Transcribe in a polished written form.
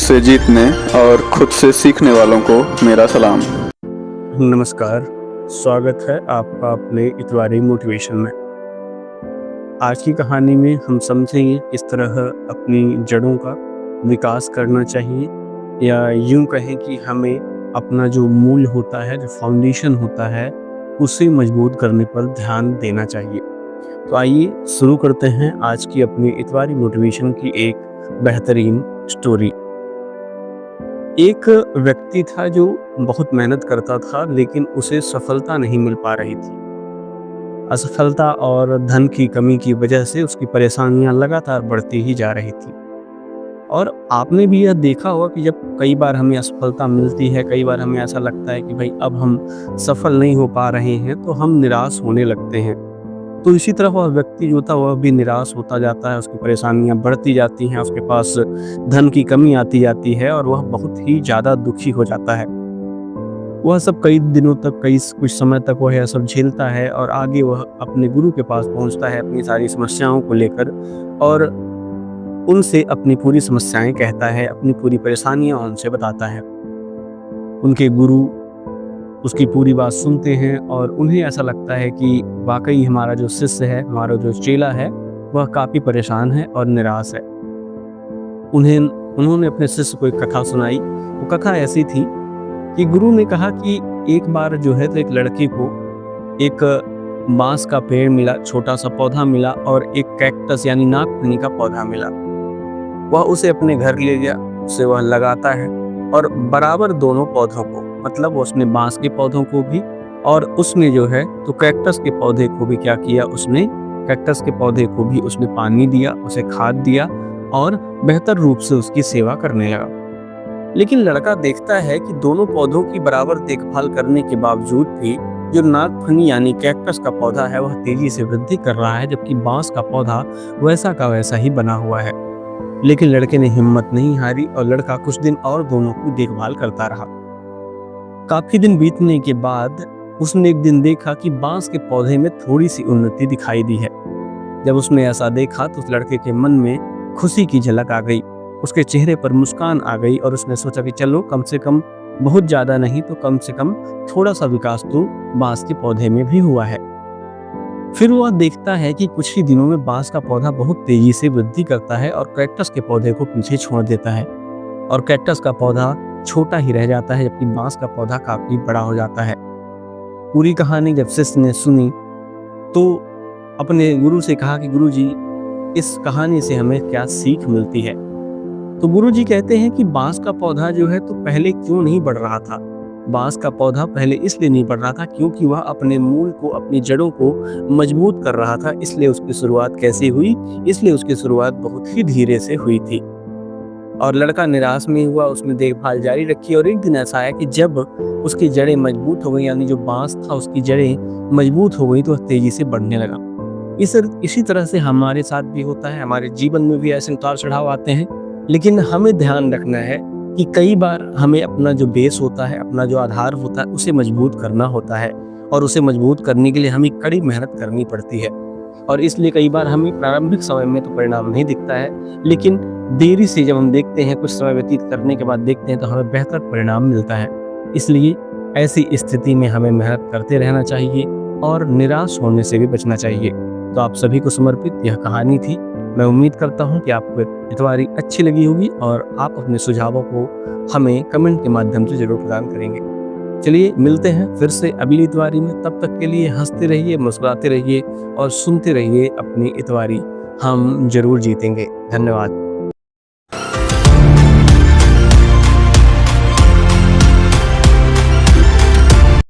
से जीतने और खुद से सीखने वालों को मेरा सलाम। नमस्कार, स्वागत है आपका अपने इतवारी मोटिवेशन में। आज की कहानी में हम समझेंगे किस तरह अपनी जड़ों का विकास करना चाहिए, या यूं कहें कि हमें अपना जो मूल होता है, जो फाउंडेशन होता है, उसे मजबूत करने पर ध्यान देना चाहिए। तो आइए शुरू करते हैं आज की अपनी इतवारी मोटिवेशन की एक बेहतरीन स्टोरी। एक व्यक्ति था जो बहुत मेहनत करता था, लेकिन उसे सफलता नहीं मिल पा रही थी। असफलता और धन की कमी की वजह से उसकी परेशानियां लगातार बढ़ती ही जा रही थी। और आपने भी यह देखा होगा कि जब कई बार हमें असफलता मिलती है, कई बार हमें ऐसा लगता है कि भाई अब हम सफल नहीं हो पा रहे हैं, तो हम निराश होने लगते हैं। तो इसी तरह वह व्यक्ति जो था वह भी निराश होता जाता है, उसकी परेशानियां बढ़ती जाती हैं, उसके पास धन की कमी आती जाती है और वह बहुत ही ज़्यादा दुखी हो जाता है। वह सब कई दिनों तक, कुछ समय तक वह यह सब झेलता है और आगे वह अपने गुरु के पास पहुंचता है अपनी सारी समस्याओं को लेकर, और उनसे अपनी पूरी समस्याएं कहता है, अपनी पूरी परेशानियां उनसे बताता है। उनके गुरु उसकी पूरी बात सुनते हैं और उन्हें ऐसा लगता है कि वाकई हमारा जो शिष्य है, हमारा जो चेला है, वह काफ़ी परेशान है और निराश है। उन्होंने अपने शिष्य को एक कथा सुनाई। वो कथा ऐसी थी कि गुरु ने कहा कि एक बार जो है तो एक लड़के को एक बांस का पेड़ मिला, छोटा सा पौधा मिला, और एक कैक्टस यानी नागफनी का पौधा मिला। वह उसे अपने घर ले गया, उसे वह लगाता है और बराबर दोनों पौधों को, मतलब उसने बांस के पौधों को भी और उसने जो है तो कैक्टस के पौधे को भी क्या किया, उसने कैक्टस के पौधे को भी उसने पानी दिया, उसे खाद दिया और बेहतर रूप से उसकी सेवा करने लगा। लेकिन लड़का देखता है कि दोनों पौधों की बराबर देखभाल करने के बावजूद भी जो नागफनी यानी कैक्टस का पौधा है वह तेजी से वृद्धि कर रहा है, जबकि बांस का पौधा वैसा का वैसा ही बना हुआ है। लेकिन लड़के ने हिम्मत नहीं हारी और लड़का कुछ दिन और दोनों की देखभाल करता रहा। काफी दिन बीतने के बाद उसने एक दिन देखा कि बांस के पौधे में थोड़ी सी उन्नति दिखाई दी है। जब उसने ऐसा देखा तो उस लड़के के मन में खुशी की झलक आ गई, उसके चेहरे पर मुस्कान आ गई और उसने सोचा कि चलो कम से कम, बहुत ज्यादा नहीं तो कम से कम थोड़ा सा विकास तो बांस के पौधे में भी हुआ है। फिर वह देखता है कि कुछ ही दिनों में बांस का पौधा बहुत तेजी से वृद्धि करता है और कैक्टस के पौधे को पीछे छोड़ देता है, और कैक्टस का पौधा छोटा ही रह जाता है, जबकि बांस का पौधा काफी बड़ा हो जाता है। पूरी कहानी जब शिष्य ने सुनी तो अपने गुरु से कहा कि गुरु जी, इस कहानी से हमें क्या सीख मिलती है? तो गुरु जी कहते हैं कि बांस का पौधा जो है तो पहले क्यों नहीं बढ़ रहा था। बांस का पौधा पहले इसलिए नहीं बढ़ रहा था क्योंकि वह अपने मूल को, अपनी जड़ों को मजबूत कर रहा था। इसलिए उसकी शुरुआत कैसे हुई? इसलिए उसकी शुरुआत बहुत ही धीरे से हुई थी। और लड़का निराश नहीं हुआ, उसने देखभाल जारी रखी और एक दिन ऐसा आया कि जब उसकी जड़ें मजबूत हो गई, यानी जो बांस था उसकी जड़ें मजबूत हो गई, तो वह तेजी से बढ़ने लगा। इसी तरह से हमारे साथ भी होता है, हमारे जीवन में भी ऐसे उतार चढ़ाव आते हैं, लेकिन हमें ध्यान रखना है कि कई बार हमें अपना जो बेस होता है, अपना जो आधार होता है, उसे मजबूत करना होता है, और उसे मजबूत करने के लिए हमें कड़ी मेहनत करनी पड़ती है। और इसलिए कई बार हमें प्रारंभिक समय में तो परिणाम नहीं दिखता है, लेकिन देरी से जब हम देखते हैं, कुछ समय व्यतीत करने के बाद देखते हैं, तो हमें बेहतर परिणाम मिलता है। इसलिए ऐसी स्थिति में हमें मेहनत करते रहना चाहिए और निराश होने से भी बचना चाहिए। तो आप सभी को समर्पित यह कहानी थी। मैं उम्मीद करता हूँ कि आपको इतवारी अच्छी लगी होगी और आप अपने सुझावों को हमें कमेंट के माध्यम से जरूर प्रदान करेंगे। चलिए मिलते हैं फिर से अगली इतवारी में। तब तक के लिए हंसते रहिए, मुस्कुराते रहिए और सुनते रहिए अपनी इतवारी। हम जरूर जीतेंगे। धन्यवाद।